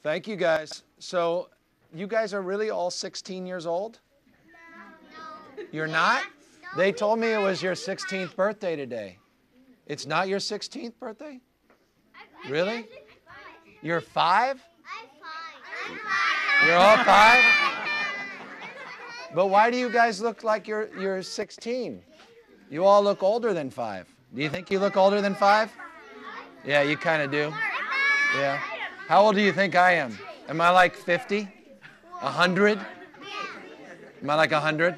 Thank you, guys. So, you guys are really all 16 years old? No. You're not? They told me it was your 16th birthday today. It's not your 16th birthday? Really? You're 5? I'm 5. You're all 5? But why do you guys look like you're 16? You all look older than 5. Do you think you look older than 5? Yeah, you kind of do. Yeah. How old do you think I am? Am I like 50? 100? Am I like 100?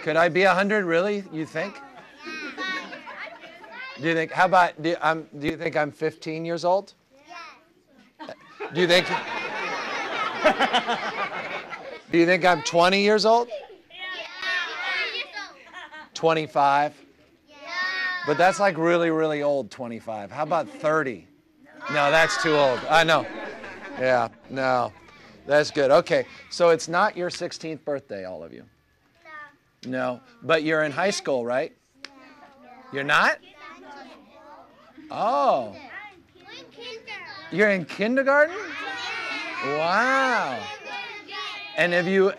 Could I be 100, really, you think? Do you think, how about, do you think I'm 15 years old? Do you think, do you think I'm 20 years old? 25? But that's like really, really old, 25. How about 30? No, that's too old. I know. Yeah, no. That's good. Okay, so it's not your 16th birthday, all of you? No. But you're in high school, right? You're not? Oh. You're in kindergarten? Wow. And have you,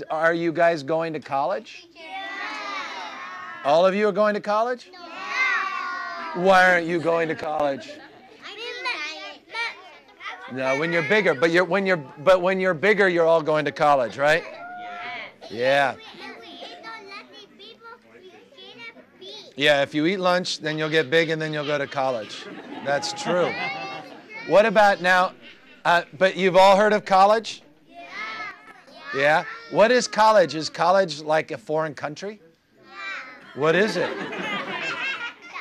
are you guys going to college? All of you are going to college? Why aren't you going to college? No, when you're bigger, but when you're bigger, you're all going to college, right? Yeah. Yeah, if you eat lunch, then you'll get big and then you'll go to college. That's true. What about now, but you've all heard of college? Yeah? What is college? Is college like a foreign country? What is it?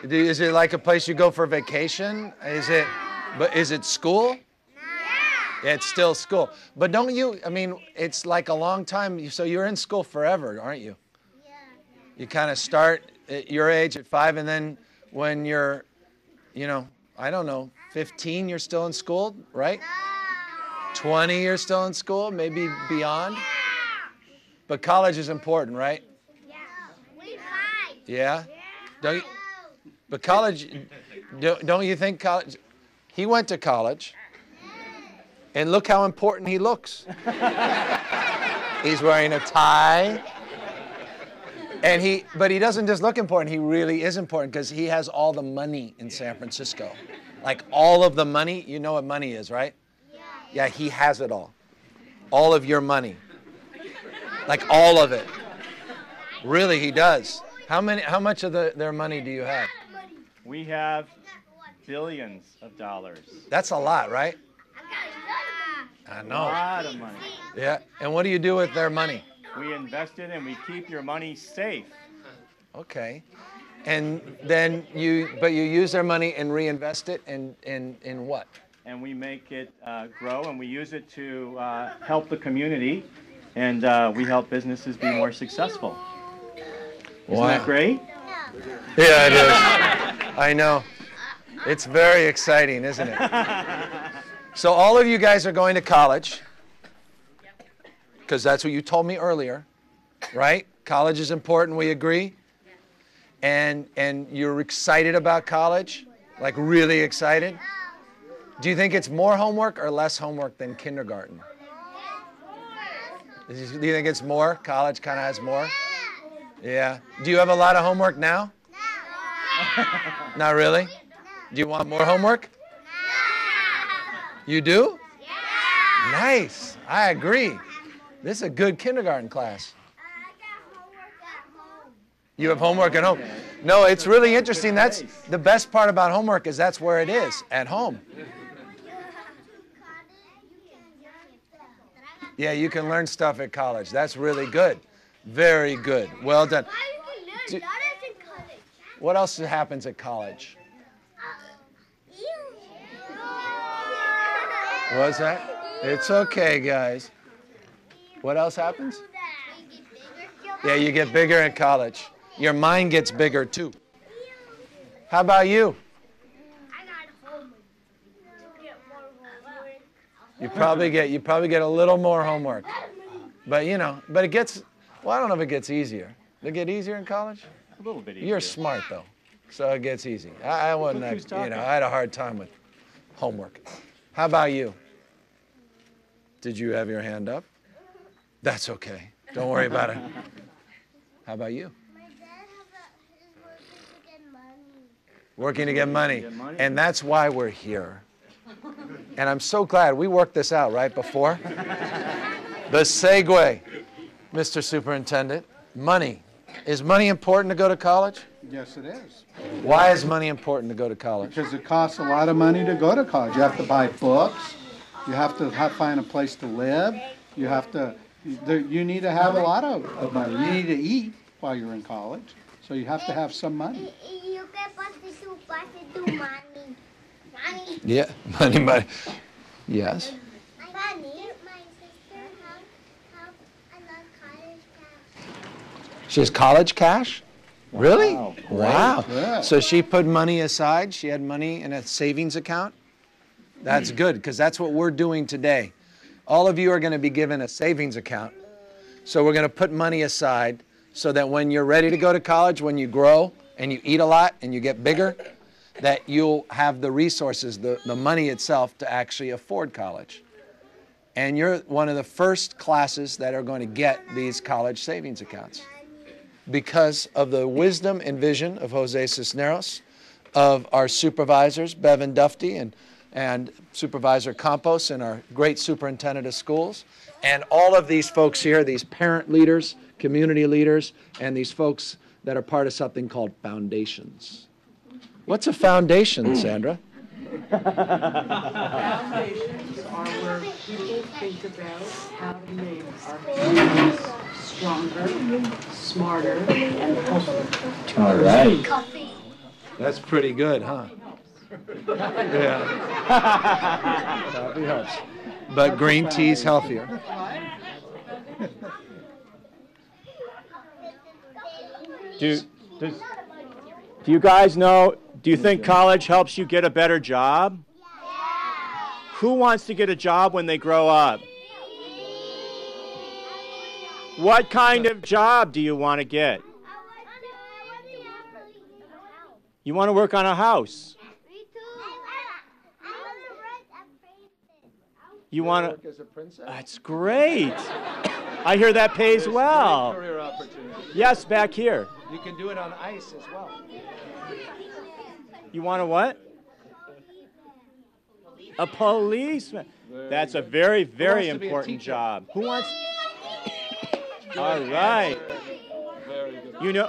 Is it like a place you go for vacation? Is it school? Yeah, it's still school. But don't you, I mean, it's like a long time, so you're in school forever, aren't you? Yeah. You kind of start at your age at 5, and then when you're, I don't know, 15, you're still in school, right? 20, you're still in school, maybe beyond. But college is important, right? Yeah? Don't you, but college, don't you think college, he went to college. And look how important he looks. He's wearing a tie. But he doesn't just look important, he really is important because he has all the money in San Francisco. Like all of the money, you know what money is, right? Yeah, he has it all. All of your money. Like all of it. Really, he does. How much of their money do you have? We have billions of dollars. That's a lot, right? I know. A lot of money. Yeah. And what do you do with their money? We invest it and we keep your money safe. Okay. And then you use their money and reinvest it in what? And we make it grow, and we use it to help the community, and we help businesses be more successful. Isn't that great? Yeah, it is. I know. It's very exciting, isn't it? So all of you guys are going to college, because that's what you told me earlier, right? College is important, we agree? And you're excited about college? Like really excited? Do you think it's more homework or less homework than kindergarten? Do you think it's more? College kind of has more? Yeah. Do you have a lot of homework now? Not really? Do you want more homework? You do? Nice. I agree. This is a good kindergarten class. You have homework at home. No, it's really interesting. That's the best part about homework is that's where it is, at home. Yeah, you can learn stuff at college. That's really good. Very good. Well done. What else happens at college? What's that? It's okay, guys. What else happens? Yeah, you get bigger at college. Your mind gets bigger too. How about you? You probably get a little more homework. But it gets, well, I don't know if it gets easier. Does it get easier in college? A little bit easier. You're smart though, so it gets easy. I wasn't, I had a hard time with homework. How about you? Did you have your hand up? That's okay. Don't worry about it. How about you? My dad is working to get money. Working to get money. And that's why we're here. And I'm so glad we worked this out right before. The segue, Mr. Superintendent. Money. Is money important to go to college? Yes, it is. Why is money important to go to college? Because it costs a lot of money to go to college. You have to buy books. You have to find a place to live. You have to. You need to have a lot of money. You need to eat while you're in college. So you have to have some money. You can pass to money. Money. Yeah, money. Yes. Money. My sister have another college cash. She has college cash? Really? Wow. Wow. Good. So she put money aside. She had money in a savings account. That's good, because that's what we're doing today. All of you are going to be given a savings account. So we're going to put money aside so that when you're ready to go to college, when you grow and you eat a lot and you get bigger, that you'll have the resources, the money itself to actually afford college. And you're one of the first classes that are going to get these college savings accounts because of the wisdom and vision of Jose Cisneros, of our supervisors, Bevan Dufty and Supervisor Campos, and our great superintendent of schools, and all of these folks here, these parent leaders, community leaders, and these folks that are part of something called foundations. What's a foundation, Sandra? Foundations are where people think about how to make our communities stronger, smarter, and healthier. All right. That's pretty good, huh? Yeah. Coffee helps. But green tea's healthier. Do you guys know, do you think college helps you get a better job? Who wants to get a job when they grow up? What kind of job do you want to get? You want to work on a house. You want to? Work as a princess? That's great. I hear that pays well. Career opportunity. Yes, back here. You can do it on ice as well. You want a what? A policeman. That's a very, very wants to be a important teacher? job. Who wants? All right. Very good. You know.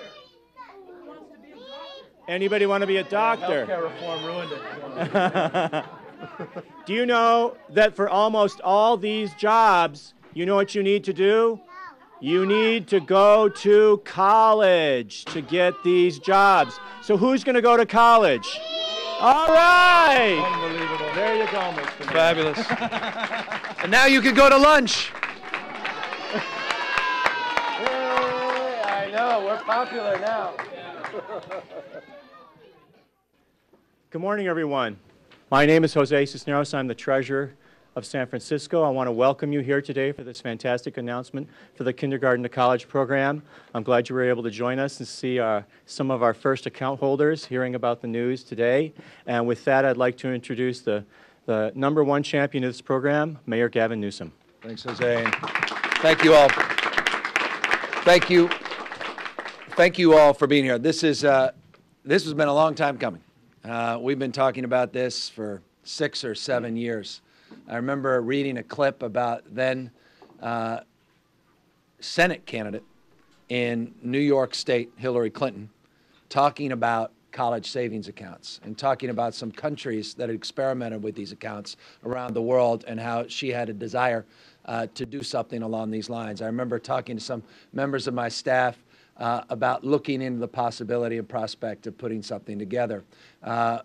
Anybody want to be a doctor? Healthcare reform ruined it. Do you know that for almost all these jobs, you know what you need to do? You need to go to college to get these jobs. So who's going to go to college? All right. Unbelievable. There you go, Mr. Mayor. Fabulous. And now you can go to lunch. Yay, I know, we're popular now. Good morning, everyone. My name is Jose Cisneros. I'm the treasurer of San Francisco. I want to welcome you here today for this fantastic announcement for the kindergarten to college program. I'm glad you were able to join us and see some of our first account holders hearing about the news today. And with that, I'd like to introduce the #1 champion of this program, Mayor Gavin Newsom. Thanks, Jose. Thank you all. Thank you. Thank you all for being here. This has been a long time coming. We've been talking about this for 6 or 7 years. I remember reading a clip about then Senate candidate in New York State, Hillary Clinton, talking about college savings accounts and talking about some countries that had experimented with these accounts around the world and how she had a desire to do something along these lines. I remember talking to some members of my staff about looking into the possibility and prospect of putting something together. A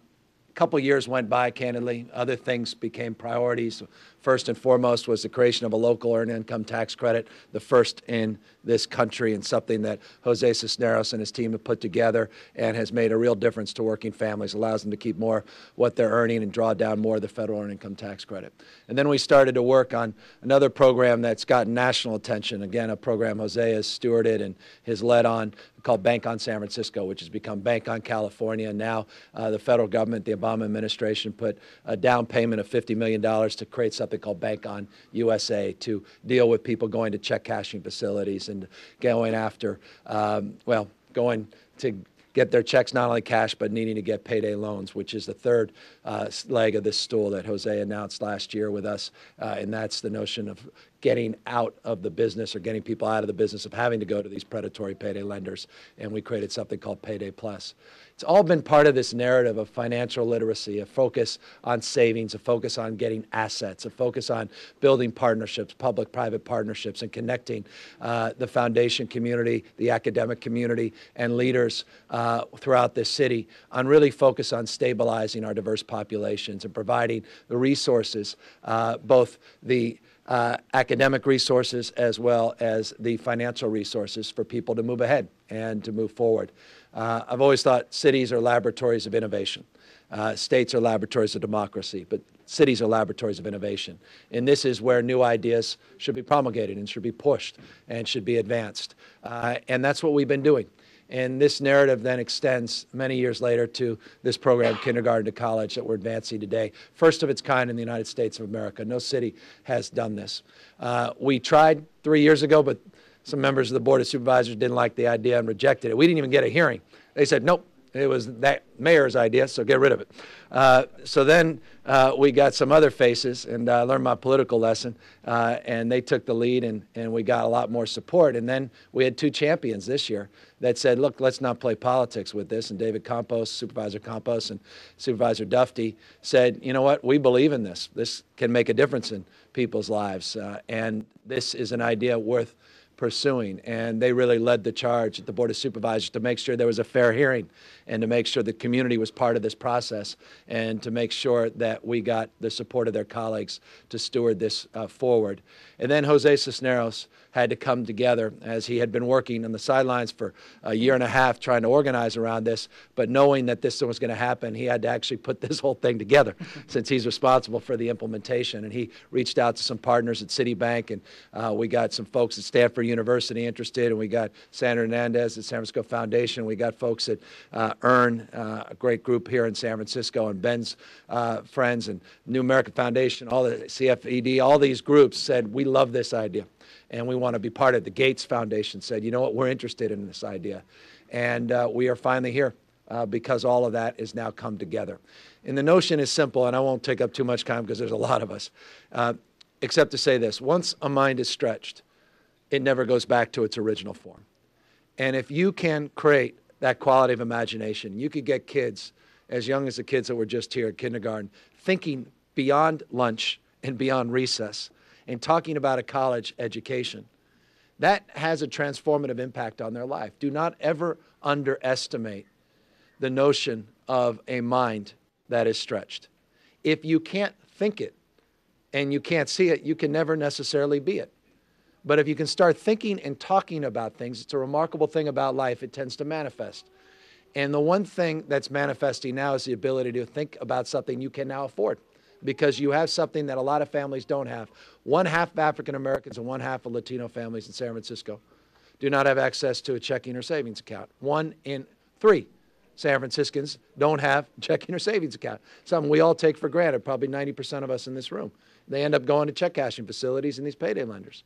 couple years went by, candidly. Other things became priorities. First and foremost was the creation of a local earned income tax credit, the first in this country, and something that Jose Cisneros and his team have put together and has made a real difference to working families, allows them to keep more what they're earning and draw down more of the federal earned income tax credit. And then we started to work on another program that's gotten national attention, again, a program Jose has stewarded and has led on, called Bank on San Francisco, which has become Bank on California. And now the federal government, the Obama administration, put a down payment of $50 million to create something called Bank on USA to deal with people going to check cashing facilities and going after, going to get their checks not only cash, but needing to get payday loans, which is the third leg of this stool that Jose announced last year with us. And that's the notion of getting out of the business, or getting people out of the business of having to go to these predatory payday lenders. And we created something called Payday Plus. It's all been part of this narrative of financial literacy, a focus on savings, a focus on getting assets, a focus on building partnerships, public-private partnerships, and connecting the foundation community, the academic community, and leaders throughout this city on really focus on stabilizing our diverse populations and providing the resources, both the academic resources as well as the financial resources for people to move ahead and to move forward. I've always thought cities are laboratories of innovation. States are laboratories of democracy, but cities are laboratories of innovation. And this is where new ideas should be promulgated and should be pushed and should be advanced. And that's what we've been doing. And this narrative then extends many years later to this program, kindergarten to college, that we're advancing today. First of its kind in the United States of America. No city has done this. We tried 3 years ago, but some members of the Board of Supervisors didn't like the idea and rejected it. We didn't even get a hearing. They said, nope, it was that mayor's idea, so get rid of it. So then we got some other faces, and I learned my political lesson, and they took the lead, and we got a lot more support. And then we had two champions this year that said, look, let's not play politics with this. And David Campos, Supervisor Campos, and Supervisor Dufty said, you know what, we believe in this. This can make a difference in people's lives, and this is an idea worth pursuing. And they really led the charge at the Board of Supervisors to make sure there was a fair hearing and to make sure the community was part of this process and to make sure that we got the support of their colleagues to steward this forward. And then Jose Cisneros had to come together, as he had been working on the sidelines for a year and a half trying to organize around this, but knowing that this was going to happen, he had to actually put this whole thing together since he's responsible for the implementation. And he reached out to some partners at Citibank, and we got some folks at Stanford University interested, and we got Sandra Hernandez at San Francisco Foundation. We got folks at EARN, a great group here in San Francisco, and Ben's friends, and New American Foundation, all the CFED, all these groups said, we love this idea, and we want to be part of it. The Gates Foundation said, you know what, we're interested in this idea. And we are finally here because all of that has now come together. And the notion is simple, and I won't take up too much time because there's a lot of us, except to say this. Once a mind is stretched, it never goes back to its original form. And if you can create that quality of imagination, you could get kids as young as the kids that were just here at kindergarten thinking beyond lunch and beyond recess and talking about a college education. That has a transformative impact on their life. Do not ever underestimate the notion of a mind that is stretched. If you can't think it and you can't see it, you can never necessarily be it. But if you can start thinking and talking about things, it's a remarkable thing about life. It tends to manifest. And the one thing that's manifesting now is the ability to think about something you can now afford, because you have something that a lot of families don't have. 1/2 of African Americans and 1/2 of Latino families in San Francisco do not have access to a checking or savings account. 1 in 3 San Franciscans don't have a checking or savings account. Something we all take for granted, probably 90% of us in this room. They end up going to check cashing facilities and these payday lenders.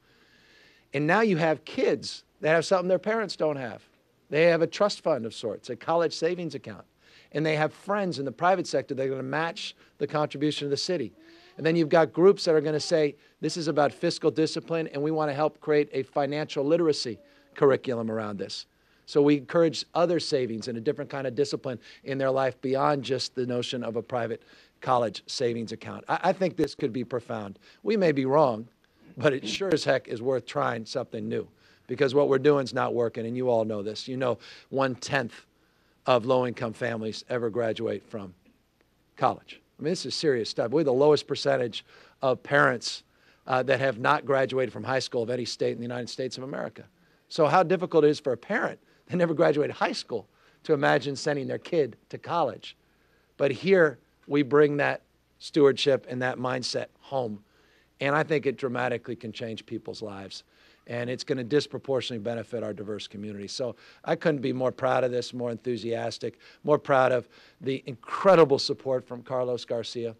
And now you have kids that have something their parents don't have. They have a trust fund of sorts, a college savings account. And they have friends in the private sector that are going to match the contribution of the city. And then you've got groups that are going to say, this is about fiscal discipline, and we want to help create a financial literacy curriculum around this. So we encourage other savings and a different kind of discipline in their life beyond just the notion of a private college savings account. I think this could be profound. We may be wrong, but it sure as heck is worth trying something new, because what we're doing is not working, and you all know this. You know 1/10 of low-income families ever graduate from college. I mean, this is serious stuff. We're the lowest percentage of parents that have not graduated from high school of any state in the United States of America. So how difficult it is for a parent that never graduated high school to imagine sending their kid to college. But here we bring that stewardship and that mindset home. And I think it dramatically can change people's lives. and it's going to disproportionately benefit our diverse community. So I couldn't be more proud of this, more enthusiastic, more proud of the incredible support from Carlos Garcia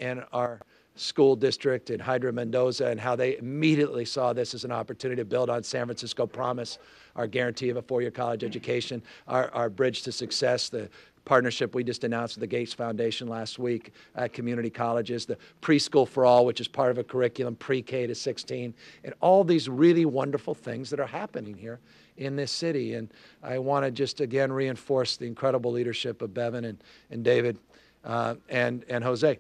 and our school district in Hydra Mendoza, and how they immediately saw this as an opportunity to build on San Francisco Promise, our guarantee of a 4-year college education, our bridge to success, the partnership we just announced with the Gates Foundation last week at community colleges, the preschool for all, which is part of a curriculum, pre-K to 16, and all these really wonderful things that are happening here in this city. And I want to just again reinforce the incredible leadership of Bevan and David and Jose.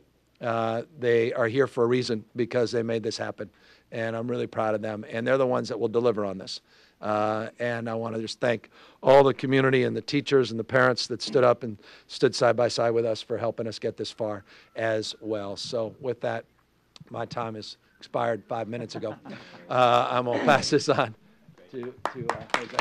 They are here for a reason, because they made this happen, and I'm really proud of them, and they're the ones that will deliver on this. And I want to just thank all the community and the teachers and the parents that stood up and stood side by side with us for helping us get this far as well. So with that, my time has expired 5 minutes ago. I'm going to pass this on to Jose.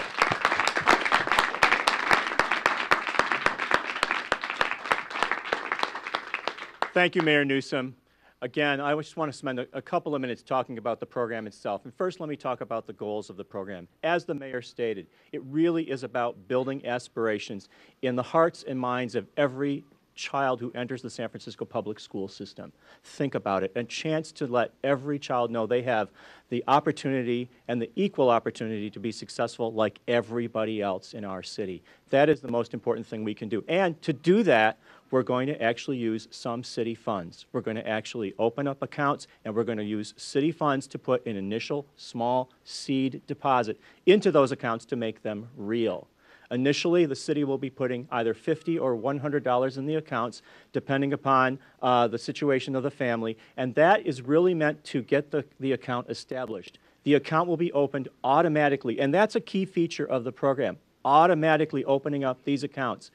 Thank you, Mayor Newsom. Again, I just want to spend a couple of minutes talking about the program itself. And first, let me talk about the goals of the program. As the mayor stated, it really is about building aspirations in the hearts and minds of every child who enters the San Francisco public school system. Think about it. A chance to let every child know they have the opportunity and the equal opportunity to be successful like everybody else in our city. That is the most important thing we can do. And to do that, we're going to actually use some city funds. We're going to actually open up accounts, and we're going to use city funds to put an initial small seed deposit into those accounts to make them real. Initially, the city will be putting either $50 or $100 in the accounts, depending upon the situation of the family, and that is really meant to get the account established. The account will be opened automatically, and that's a key feature of the program, automatically opening up these accounts.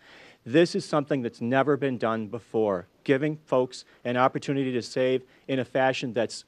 This is something that's never been done before, giving folks an opportunity to save in a fashion that's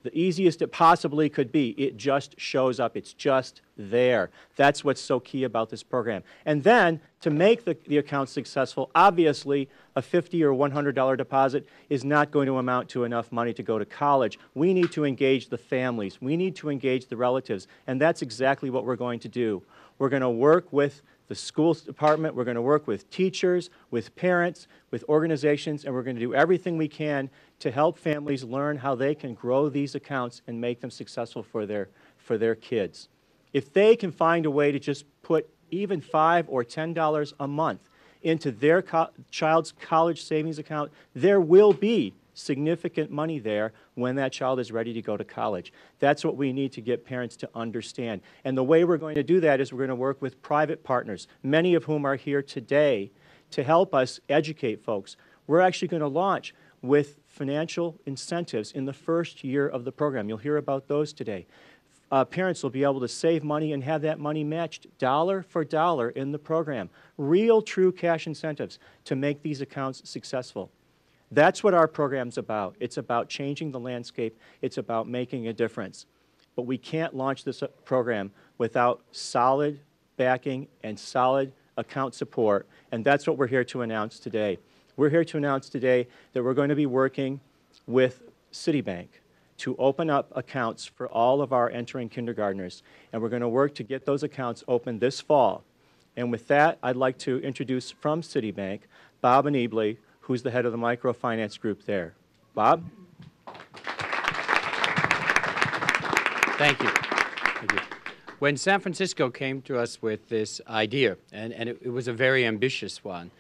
the easiest it possibly could be. It just shows up. It's just there. That's what's so key about this program. And then, to make the account successful, obviously, a $50 or $100 deposit is not going to amount to enough money to go to college. We need to engage the families. We need to engage the relatives. And that's exactly what we're going to do. We're going to work with the school department, we're going to work with teachers, with parents, with organizations, and we're going to do everything we can to help families learn how they can grow these accounts and make them successful for their kids. If they can find a way to just put even $5 or $10 a month into their child's college savings account, there will be significant money there when that child is ready to go to college. That's what we need to get parents to understand. And the way we're going to do that is we're going to work with private partners, many of whom are here today, to help us educate folks. We're actually going to launch with financial incentives in the first year of the program. You'll hear about those today. Parents will be able to save money and have that money matched dollar for dollar in the program. Real, true cash incentives to make these accounts successful. That's what our program's about. It's about changing the landscape. It's about making a difference. But we can't launch this program without solid backing and solid account support, and that's what we're here to announce today. We're here to announce today that we're going to be working with Citibank to open up accounts for all of our entering kindergartners, and we're going to work to get those accounts open this fall. And with that, I'd like to introduce from Citibank, Bob Aneebly, who's the head of the microfinance group there. Bob? Thank you. Thank you. When San Francisco came to us with this idea, and it was a very ambitious one,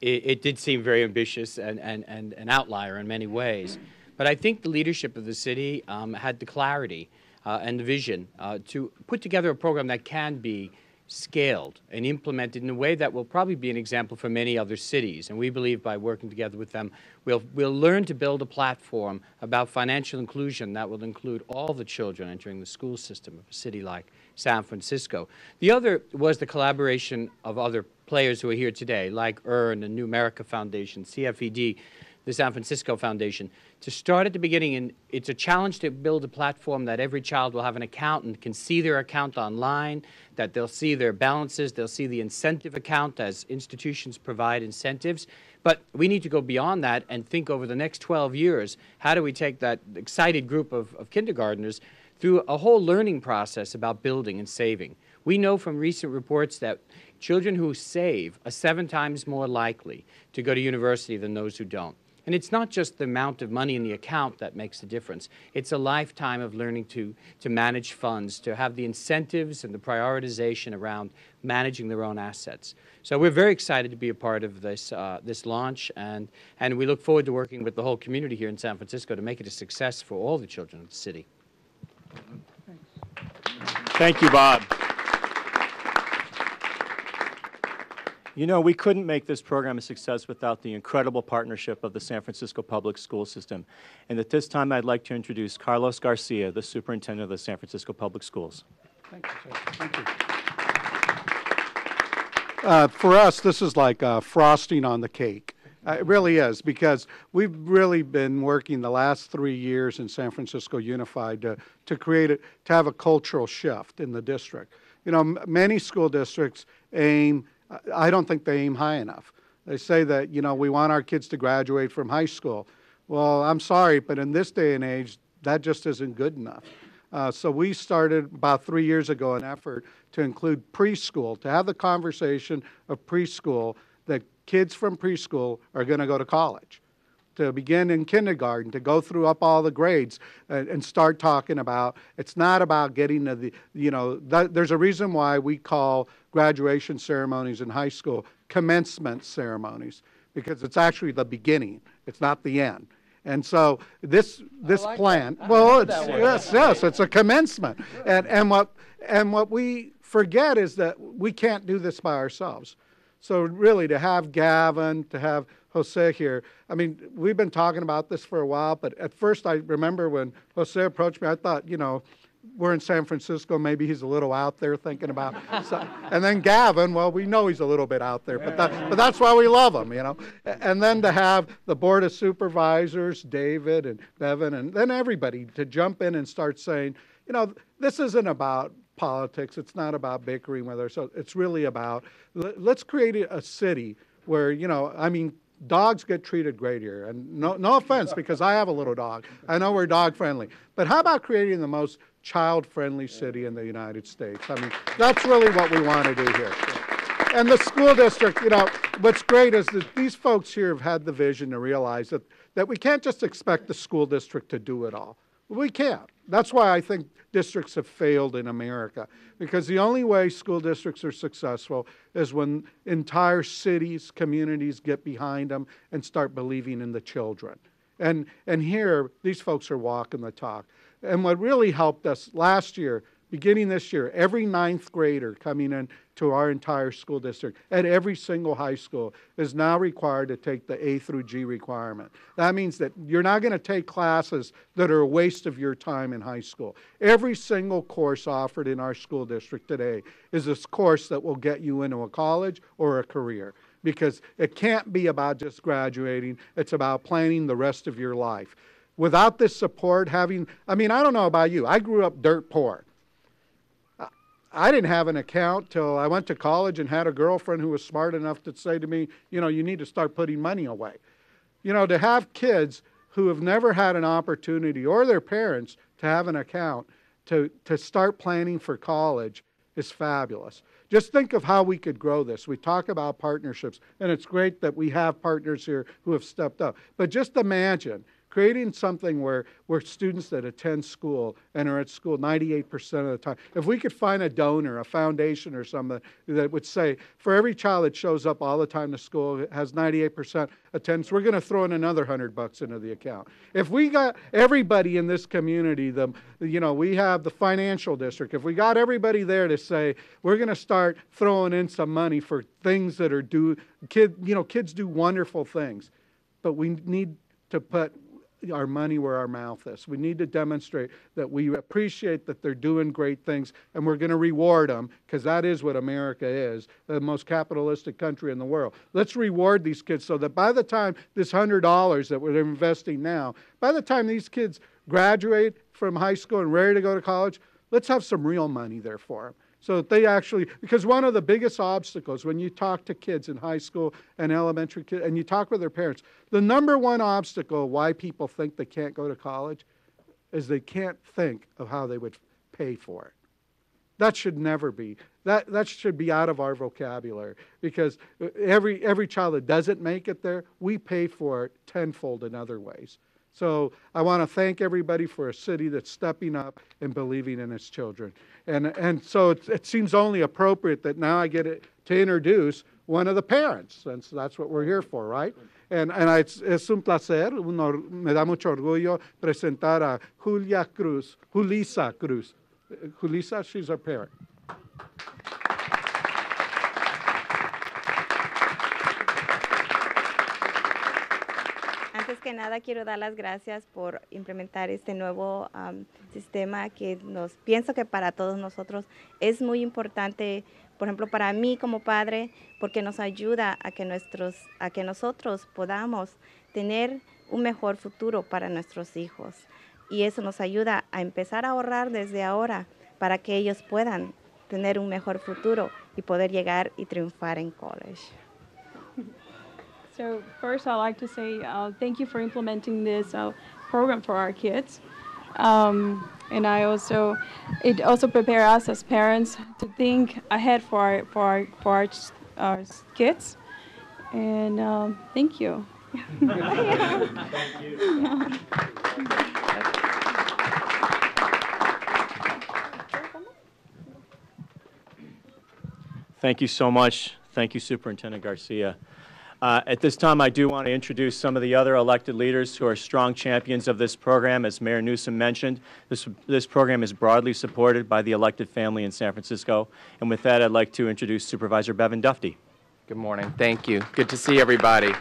it did seem very ambitious and an outlier in many ways. But I think the leadership of the city had the clarity and the vision to put together a program that can be scaled and implemented in a way that will probably be an example for many other cities. And we believe by working together with them, we'll learn to build a platform about financial inclusion that will include all the children entering the school system of a city like San Francisco. The other was the collaboration of other players who are here today, like EARN, the New America Foundation, CFED, the San Francisco Foundation, to start at the beginning. And it's a challenge to build a platform that every child will have an account and can see their account online, that they'll see their balances, they'll see the incentive account as institutions provide incentives. But we need to go beyond that and think over the next 12 years, how do we take that excited group of kindergartners through a whole learning process about building and saving. We know from recent reports that children who save are 7 times more likely to go to university than those who don't. And it's not just the amount of money in the account that makes the difference. It's a lifetime of learning to manage funds, to have the incentives and the prioritization around managing their own assets. So we're very excited to be a part of this, this launch, and we look forward to working with the whole community here in San Francisco to make it a success for all the children of the city. Thank you, Bob. You know, we couldn't make this program a success without the incredible partnership of the San Francisco Public School System. And at this time, I'd like to introduce Carlos Garcia, the Superintendent of the San Francisco Public Schools. Thank you, sir. Thank you. For us, this is like frosting on the cake. It really is, because we've really been working the last 3 years in San Francisco Unified to create to have a cultural shift in the district. You know, many school districts aim, I don't think they aim high enough. They say that, you know, we want our kids to graduate from high school. Well, I'm sorry, but in this day and age, that just isn't good enough. So we started about 3 years ago an effort to include preschool, to have the conversation of preschool, that kids from preschool are going to go to college, to begin in kindergarten, to go through up all the grades and start talking about, it's not about getting to the, you know, there's a reason why we call graduation ceremonies in high school commencement ceremonies, because it's actually the beginning, it's not the end. And so this plan, well, it's, yes, it's a commencement. And what we forget is that we can't do this by ourselves. So really, to have Gavin, to have Jose here, I mean, we've been talking about this for a while, but at first I remember when Jose approached me, I thought, you know, we're in San Francisco, maybe he's a little out there thinking about, and then Gavin, well, we know he's a little bit out there, but that's why we love him, you know. And then to have the Board of Supervisors, David and Bevan, and then everybody to jump in and start saying, you know, this isn't about politics, it's not about bickering with ourselves, it's really about, let's create a city where, you know, I mean, dogs get treated great here, and no offense, because I have a little dog. I know we're dog friendly, but how about creating the most child-friendly city in the United States? I mean, that's really what we want to do here. And the school district, you know, what's great is that these folks here have had the vision to realize that we can't just expect the school district to do it all. We can't. That's why I think districts have failed in America, because the only way school districts are successful is when entire cities, communities get behind them and start believing in the children. And here, these folks are walking the talk. And what really helped us last year, beginning this year, every 9th grader coming in to our entire school district at every single high school is now required to take the A through G requirement. That means that you're not going to take classes that are a waste of your time in high school. Every single course offered in our school district today is a course that will get you into a college or a career, because it can't be about just graduating. It's about planning the rest of your life. Without this support, I mean, I don't know about you. I grew up dirt poor. I didn't have an account till I went to college and had a girlfriend who was smart enough to say to me, you know, you need to start putting money away. You know, to have kids who have never had an opportunity, or their parents, to have an account to start planning for college is fabulous. Just think of how we could grow this. We talk about partnerships, and it's great that we have partners here who have stepped up. But just imagine creating something where students that attend school and are at school 98% of the time, if we could find a donor, a foundation or something that would say, for every child that shows up all the time to school, has 98% attendance, we're going to throw in another $100 into the account. If we got everybody in this community, you know, we have the financial district, if we got everybody there to say, we're going to start throwing in some money for things that are kids do wonderful things, but we need to put our money where our mouth is. We need to demonstrate that we appreciate that they're doing great things, and we're going to reward them, because that is what America is, the most capitalistic country in the world. Let's reward these kids so that by the time this $100 that we're investing now, by the time these kids graduate from high school and ready to go to college, let's have some real money there for them. So that they actually, because one of the biggest obstacles when you talk to kids in high school and elementary kids, and you talk with their parents, the number one obstacle why people think they can't go to college is they can't think of how they would pay for it. That should never be. That should be out of our vocabulary, because every child that doesn't make it there, we pay for it tenfold in other ways. So I want to thank everybody for a city that's stepping up and believing in its children. And so it seems only appropriate that now I get to introduce one of the parents, since that's what we're here for, right? And es un placer, me da mucho orgullo presentar a Julissa Cruz. Julissa, she's our parent. Antes que nada, quiero dar las gracias por implementar este nuevo sistema que pienso que para todos nosotros es muy importante, por ejemplo, para mí como padre, porque nos ayuda a que nosotros podamos tener un mejor futuro para nuestros hijos. Y eso nos ayuda a empezar a ahorrar desde ahora para que ellos puedan tener un mejor futuro y poder llegar y triunfar en college. So first, I'd like to say thank you for implementing this program for our kids, and it also prepares us as parents to think ahead for our kids. And thank you. Thank you. Thank you so much. Thank you, Superintendent Garcia. At this time, I do want to introduce some of the other elected leaders who are strong champions of this program. As Mayor Newsom mentioned, this program is broadly supported by the elected family in San Francisco. And with that, I'd like to introduce Supervisor Bevan Dufty. Good morning. Thank you. Good to see everybody.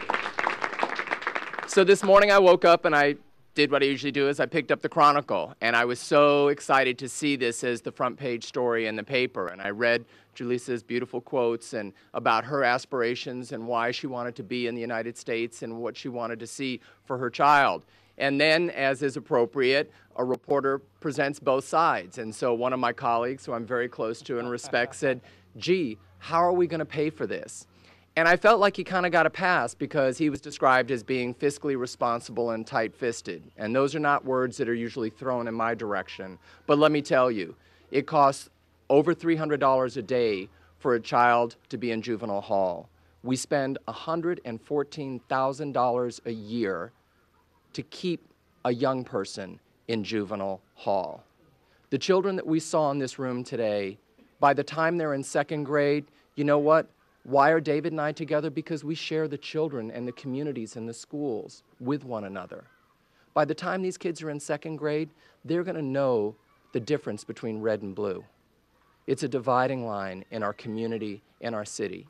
So this morning I woke up and I did what I usually do, is I picked up the Chronicle, and I was so excited to see this as the front page story in the paper. And I read Julissa's beautiful quotes and about her aspirations and why she wanted to be in the United States and what she wanted to see for her child. And then, as is appropriate, a reporter presents both sides. And so one of my colleagues, who I'm very close to and respect, said, gee, how are we going to pay for this? And I felt like he kind of got a pass because he was described as being fiscally responsible and tight-fisted. And those are not words that are usually thrown in my direction. But let me tell you, it costs over $300 a day for a child to be in juvenile hall. We spend $114,000 a year to keep a young person in juvenile hall. The children that we saw in this room today, by the time they're in second grade, you know what? Why are David and I together? Because we share the children and the communities and the schools with one another. By the time these kids are in second grade, they're going to know the difference between red and blue. It's a dividing line in our community and our city.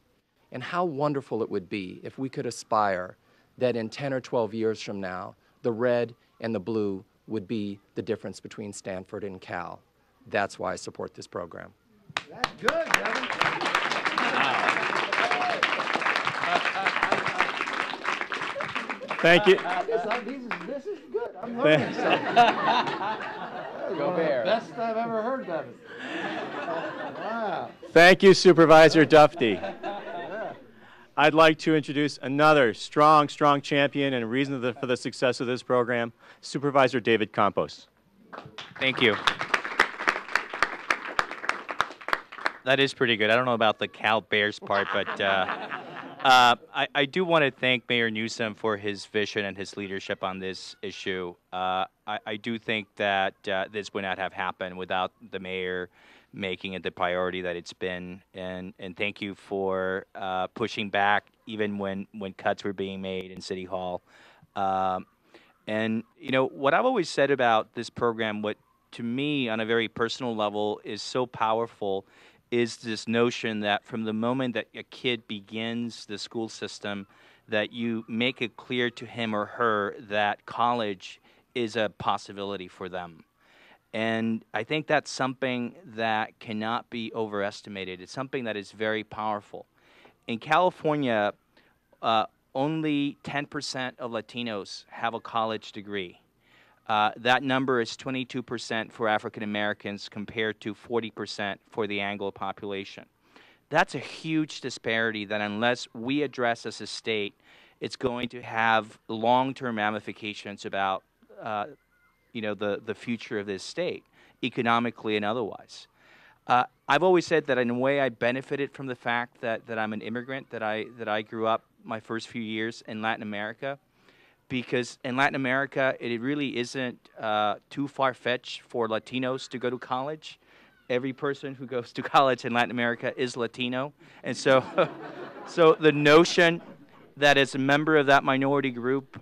And how wonderful it would be if we could aspire that in 10 or 12 years from now, the red and the blue would be the difference between Stanford and Cal. That's why I support this program. That's good, Gavin. Thank you. This is good. I'm learning something. Go Bear. Best I've ever heard of it. Wow. Thank you, Supervisor Dufty. I'd like to introduce another strong champion and reason for the success of this program, Supervisor David Campos. Thank you. That is pretty good. I don't know about the Cal Bears part, but I do want to thank Mayor Newsom for his vision and his leadership on this issue. I do think that this would not have happened without the mayor making it the priority that it's been. And thank you for pushing back even when cuts were being made in City Hall. And, you know, what I've always said about this program, what to me on a very personal level is so powerful, is this notion that from the moment that a kid begins the school system, that you make it clear to him or her that college is a possibility for them. And I think that's something that cannot be overestimated. It's something that is very powerful. In California, only 10% of Latinos have a college degree. That number is 22% for African Americans compared to 40% for the Anglo population. That's a huge disparity that unless we address as a state, it's going to have long-term ramifications about the future of this state, economically and otherwise. I've always said that in a way I benefited from the fact that I'm an immigrant, that I grew up my first few years in Latin America, because in Latin America it really isn't too far-fetched for Latinos to go to college. Every person who goes to college in Latin America is Latino, and so so the notion that as a member of that minority group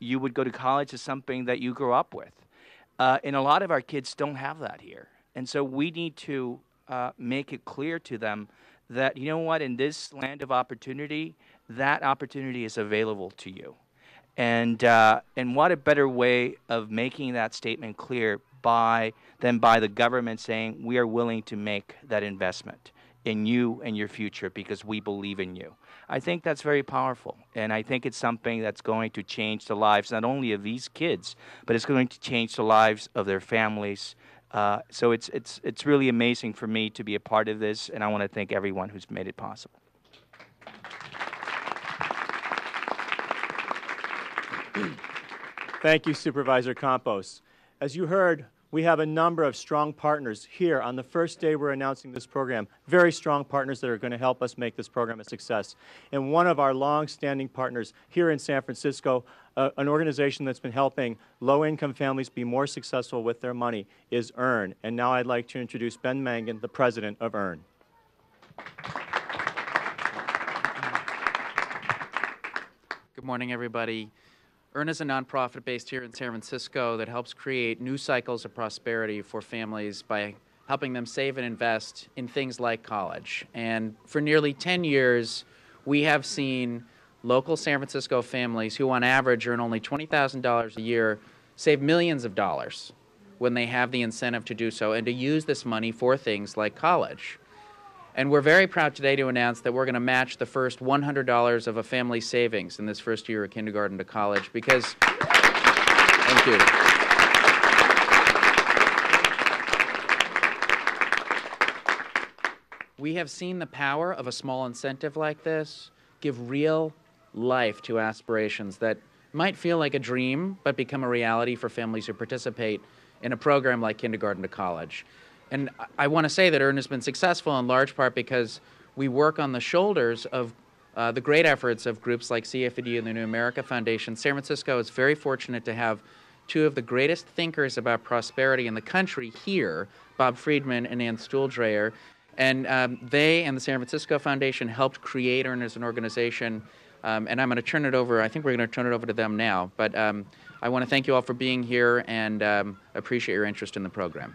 you would go to college is something that you grew up with, and a lot of our kids don't have that here. And so we need to make it clear to them that, you know what, in this land of opportunity, that opportunity is available to you. And what a better way of making that statement clear than by the government saying, we are willing to make that investment in you and your future because we believe in you. I think that's very powerful, and I think it's something that's going to change the lives not only of these kids, but it's going to change the lives of their families. So it's really amazing for me to be a part of this, and I want to thank everyone who's made it possible. Thank you, Supervisor Campos. As you heard, we have a number of strong partners here on the first day we're announcing this program, very strong partners that are going to help us make this program a success. And one of our long-standing partners here in San Francisco, an organization that's been helping low-income families be more successful with their money, is EARN. And now I'd like to introduce Ben Mangan, the president of EARN. Good morning, everybody. EARN is a nonprofit based here in San Francisco that helps create new cycles of prosperity for families by helping them save and invest in things like college. And for nearly 10 years, we have seen local San Francisco families who on average earn only $20,000 a year save millions of dollars when they have the incentive to do so and to use this money for things like college. And we're very proud today to announce that we're going to match the first $100 of a family's savings in this first year of kindergarten to college because, thank you. We have seen the power of a small incentive like this give real life to aspirations that might feel like a dream but become a reality for families who participate in a program like kindergarten to college. And I want to say that EARN has been successful in large part because we work on the shoulders of the great efforts of groups like CFED and the New America Foundation. San Francisco is very fortunate to have two of the greatest thinkers about prosperity in the country here, Bob Friedman and Ann Stuhldreher. And they and the San Francisco Foundation helped create EARN as an organization. And I'm going to turn it over, I think we're going to turn it over to them now. But I want to thank you all for being here and appreciate your interest in the program.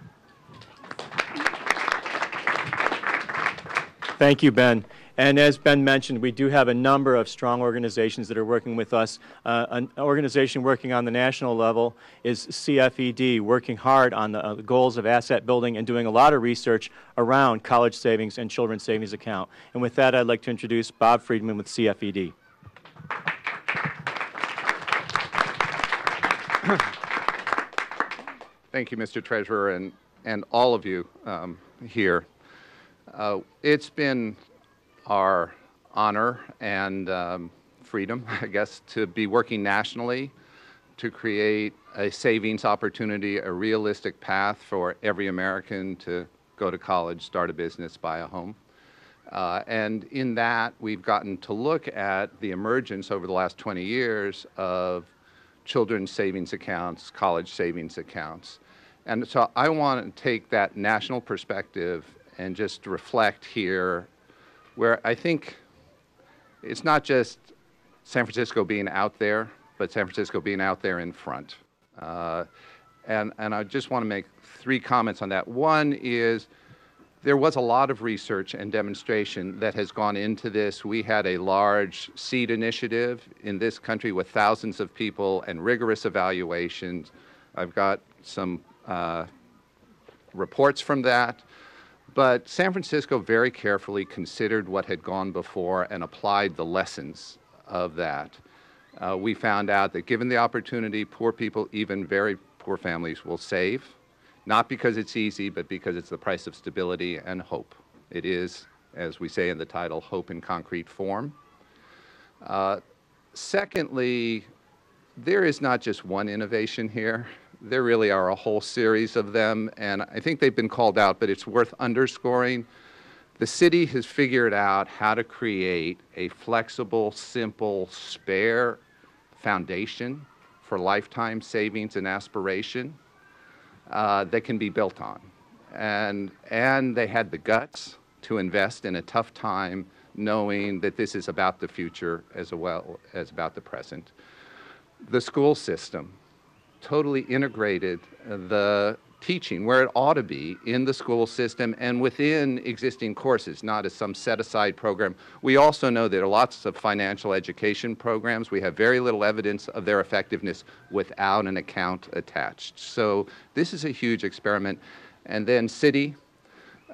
Thank you, Ben. And as Ben mentioned, we do have a number of strong organizations that are working with us. An organization working on the national level is CFED, working hard on the goals of asset building and doing a lot of research around college savings and children's savings account. And with that, I'd like to introduce Bob Friedman with CFED. Thank you, Mr. Treasurer, and all of you here. It's been our honor and freedom, I guess, to be working nationally to create a savings opportunity, a realistic path for every American to go to college, start a business, buy a home. And in that, we've gotten to look at the emergence over the last 20 years of children's savings accounts, college savings accounts. And so I want to take that national perspective and just reflect here where I think it's not just San Francisco being out there, but San Francisco being out there in front. And I just want to make 3 comments on that. One is there was a lot of research and demonstration that has gone into this. We had a large seed initiative in this country with thousands of people and rigorous evaluations. I've got some reports from that. But San Francisco very carefully considered what had gone before and applied the lessons of that. We found out that given the opportunity, poor people, even very poor families, will save, not because it's easy, but because it's the price of stability and hope. It is, as we say in the title, hope in concrete form. Secondly, there is not just one innovation here. There really are a whole series of them, and I think they've been called out, but it's worth underscoring. The city has figured out how to create a flexible, simple, spare foundation for lifetime savings and aspiration that can be built on. And they had the guts to invest in a tough time, knowing that this is about the future as well as about the present. The school system totally integrated the teaching where it ought to be in the school system and within existing courses, not as some set-aside program. We also know that lots of financial education programs, we have very little evidence of their effectiveness without an account attached. So this is a huge experiment. And then city,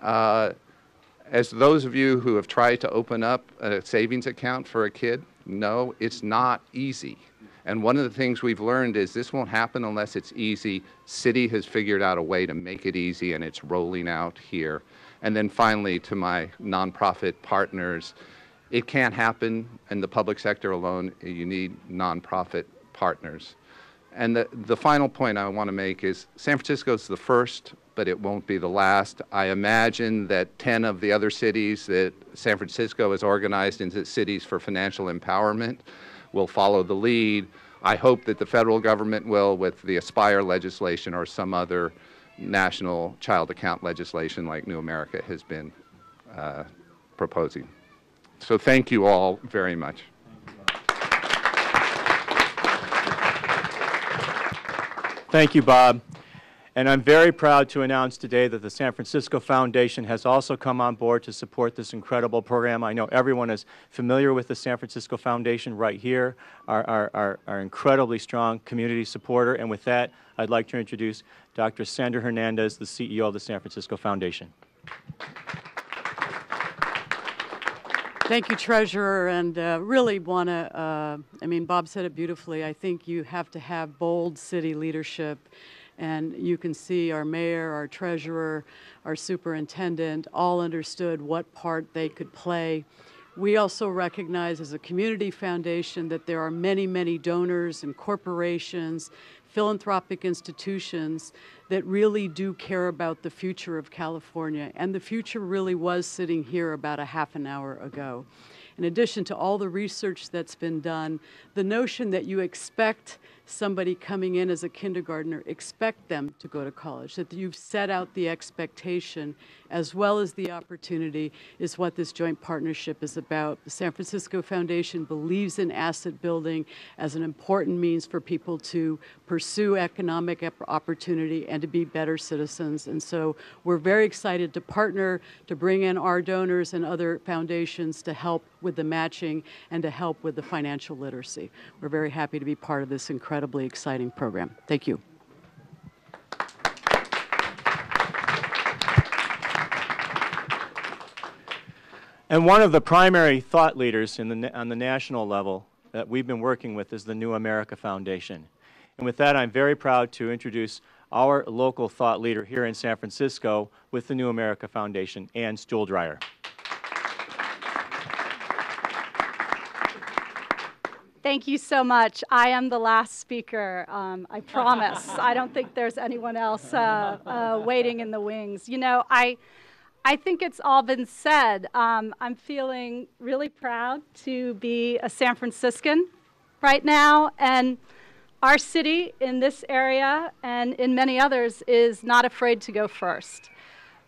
as those of you who have tried to open up a savings account for a kid know, it's not easy. And one of the things we've learned is this won't happen unless it's easy. City has figured out a way to make it easy, and it's rolling out here. And then finally, to my nonprofit partners, it can't happen in the public sector alone. You need nonprofit partners. And the final point I want to make is San Francisco is the first, but it won't be the last. I imagine that 10 of the other cities that San Francisco has organized into cities for financial empowerment will follow the lead. I hope that the federal government will with the Aspire legislation or some other national child account legislation like New America has been proposing. So thank you all very much. Thank you, Bob. And I'm very proud to announce today that the San Francisco Foundation has also come on board to support this incredible program. I know everyone is familiar with the San Francisco Foundation right here, our incredibly strong community supporter. And with that, I'd like to introduce Dr. Sandra Hernandez, the CEO of the San Francisco Foundation. Thank you, Treasurer, and really want to, I mean, Bob said it beautifully. I think you have to have bold city leadership. And you can see our mayor, our treasurer, our superintendent all understood what part they could play. We also recognize as a community foundation that there are many, many donors and corporations, philanthropic institutions that really do care about the future of California. And the future really was sitting here about a half an hour ago. In addition to all the research that's been done, the notion that you expect somebody coming in as a kindergartner, expect them to go to college, that you've set out the expectation as well as the opportunity is what this joint partnership is about. The San Francisco Foundation believes in asset building as an important means for people to pursue economic opportunity and to be better citizens. And so we're very excited to partner, to bring in our donors and other foundations to help with the matching and to help with the financial literacy. We're very happy to be part of this incredibly exciting program. Thank you. And one of the primary thought leaders on the national level that we've been working with is the New America Foundation. And with that, I'm very proud to introduce our local thought leader here in San Francisco with the New America Foundation, Ann Stuhldreher. Thank you so much. I am the last speaker, I promise. I don't think there's anyone else waiting in the wings. You know, I think it's all been said. I'm feeling really proud to be a San Franciscan right now, and our city in this area and in many others is not afraid to go first.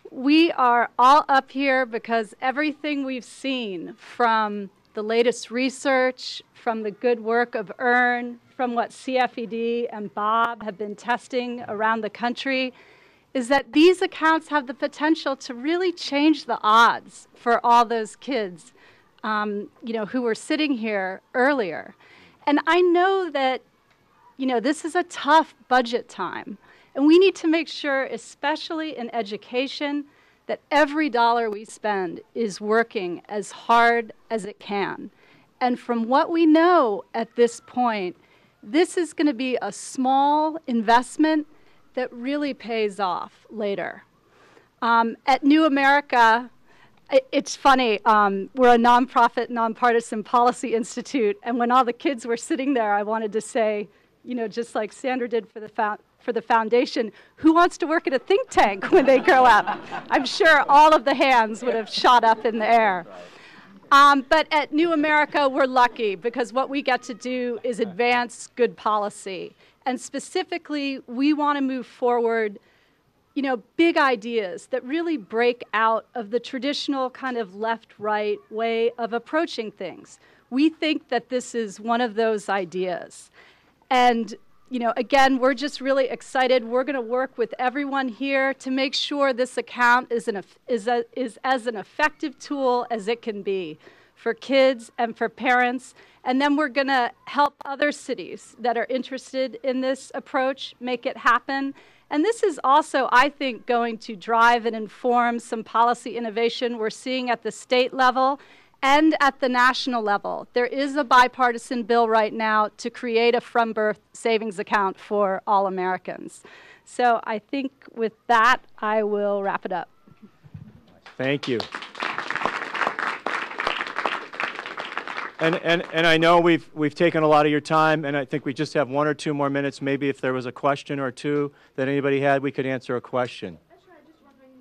We are all up here because everything we've seen from the latest research, from the good work of EARN, from what CFED and Bob have been testing around the country, is that these accounts have the potential to really change the odds for all those kids, you know, who were sitting here earlier. And I know that, you know, this is a tough budget time, and we need to make sure, especially in education, that every dollar we spend is working as hard as it can. And from what we know at this point, this is going to be a small investment that really pays off later. At New America, it's funny, we're a nonprofit, nonpartisan policy institute, and when all the kids were sitting there, I wanted to say, you know, just like Sandra did for the foundation, who wants to work at a think tank when they grow up? I'm sure all of the hands would have shot up in the air. But at New America, we're lucky because what we get to do is advance good policy. And specifically, we want to move forward, you know, big ideas that really break out of the traditional kind of left-right way of approaching things. We think that this is one of those ideas. And, you know, again, we're just really excited. We're going to work with everyone here to make sure this account is as an effective tool as it can be for kids and for parents. And then we're going to help other cities that are interested in this approach make it happen. And this is also, I think, going to drive and inform some policy innovation we're seeing at the state level and at the national level. There is a bipartisan bill right now to create a from-birth savings account for all Americans. So I think with that, I will wrap it up. Thank you. And I know we've taken a lot of your time, and I think we just have 1 or 2 more minutes. Maybe if there was a question or two that anybody had, we could answer a question.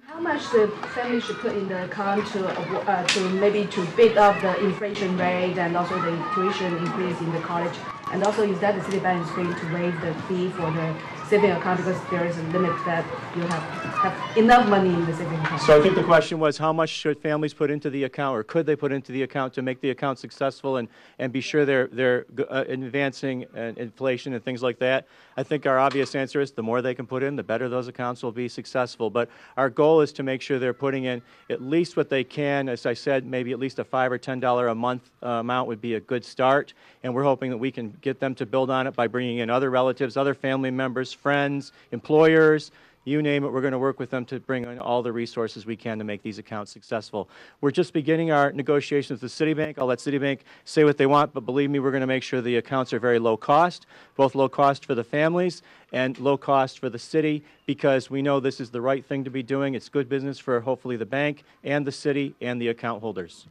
How much the family should put in the account to maybe to beat up the inflation rate and also the tuition increase in the college? And also, is that the Citibank is going to waive the fee for the saving account because there is a limit that you have enough money in the saving account? So I think the question was, how much should families put into the account, or could they put into the account to make the account successful and be sure they're advancing inflation and things like that? I think our obvious answer is the more they can put in, the better those accounts will be successful. But our goal is to make sure they're putting in at least what they can. As I said, maybe at least a $5 or $10 a month amount would be a good start. And we're hoping that we can get them to build on it by bringing in other relatives, other family members, friends, employers, you name it. We're going to work with them to bring in all the resources we can to make these accounts successful. We're just beginning our negotiations with Citibank. I'll let Citibank say what they want, but believe me, we're going to make sure the accounts are very low cost, both low cost for the families and low cost for the city, because we know this is the right thing to be doing. It's good business for hopefully the bank and the city and the account holders.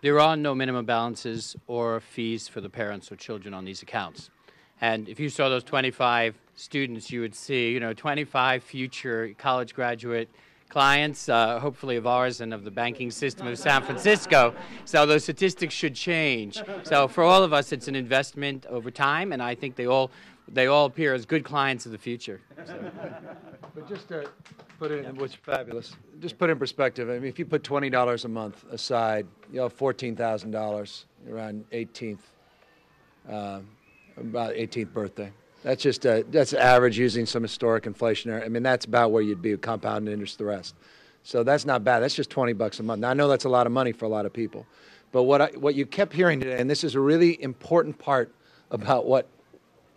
There are no minimum balances or fees for the parents or children on these accounts. And if you saw those 25 students, you would see, you know, 25 future college graduate clients, hopefully of ours and of the banking system of San Francisco. So those statistics should change. So for all of us, it's an investment over time, and I think they all appear as good clients of the future. So. But just to put it in, which is fabulous. Just put it in perspective. I mean, if you put $20 a month aside, you have $14,000 around 18th. About 18th birthday. That's just that's average using some historic inflationary. I mean, that's about where you'd be with compounded interest the rest. So that's not bad. That's just $20 a month. Now, I know that's a lot of money for a lot of people. But what you kept hearing today, and this is a really important part about what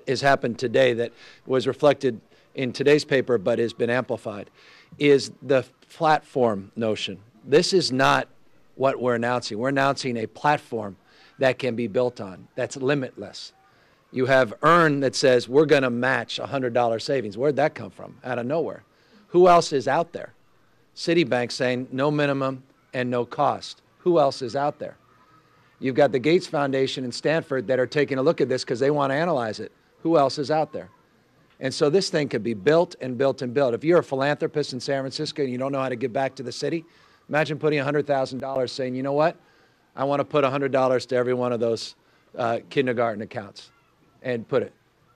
has happened today that was reflected in today's paper but has been amplified, is the platform notion. This is not what we're announcing. We're announcing a platform that can be built on, that's limitless. You have EARN that says we're going to match $100 savings. Where'd that come from? Out of nowhere. Who else is out there? Citibank saying no minimum and no cost. Who else is out there? You've got the Gates Foundation and Stanford that are taking a look at this because they want to analyze it. Who else is out there? And so this thing could be built and built and built. If you're a philanthropist in San Francisco and you don't know how to give back to the city, imagine putting $100,000 saying, you know what? I want to put $100 to every one of those kindergarten accounts. And put it.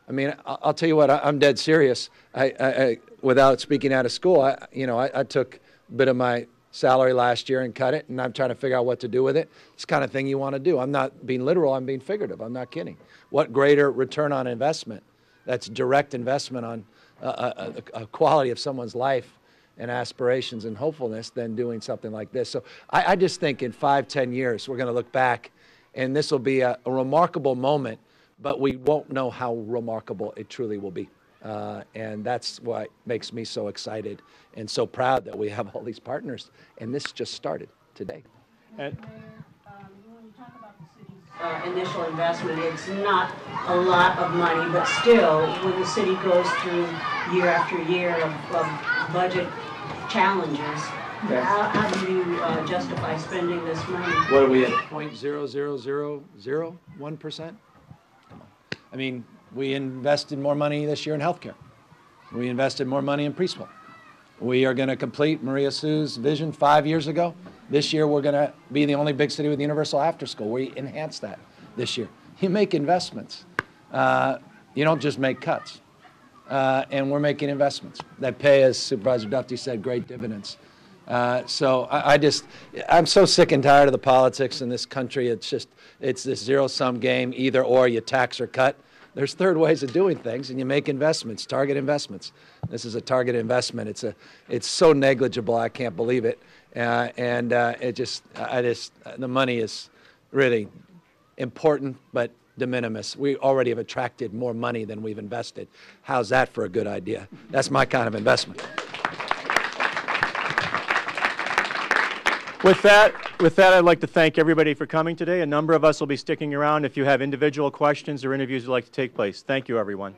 I mean, I'll tell you what, I'm dead serious. I without speaking out of school, I took a bit of my salary last year and cut it, and I'm trying to figure out what to do with it. It's the kind of thing you want to do. I'm not being literal, I'm being figurative. I'm not kidding. What greater return on investment? That's direct investment on a quality of someone's life and aspirations and hopefulness than doing something like this. So I just think in 5-10 years, we're going to look back, and this will be a remarkable moment, but we won't know how remarkable it truly will be. And that's what makes me so excited and so proud that we have all these partners. And this just started today. And when you talk about the city's initial investment, it's not a lot of money, but still, when the city goes through year after year of budget challenges, how do you justify spending this money? What are we at? 0.00001%? I mean, we invested more money this year in healthcare. We invested more money in preschool. We are going to complete Maria Sue's vision 5 years ago. This year, we're going to be the only big city with universal after school. We enhanced that this year. You make investments. You don't just make cuts. And we're making investments that pay, as Supervisor Duffy said, great dividends. So I'm so sick and tired of the politics in this country. It's this zero-sum game, either or, you tax or cut. There's third ways of doing things, and you make investments, target investments. This is a target investment. It's so negligible, I can't believe it. The money is really important, but de minimis. We already have attracted more money than we've invested. How's that for a good idea? That's my kind of investment. With that, I'd like to thank everybody for coming today. A number of us will be sticking around if you have individual questions or interviews you'd like to take place. Thank you, everyone.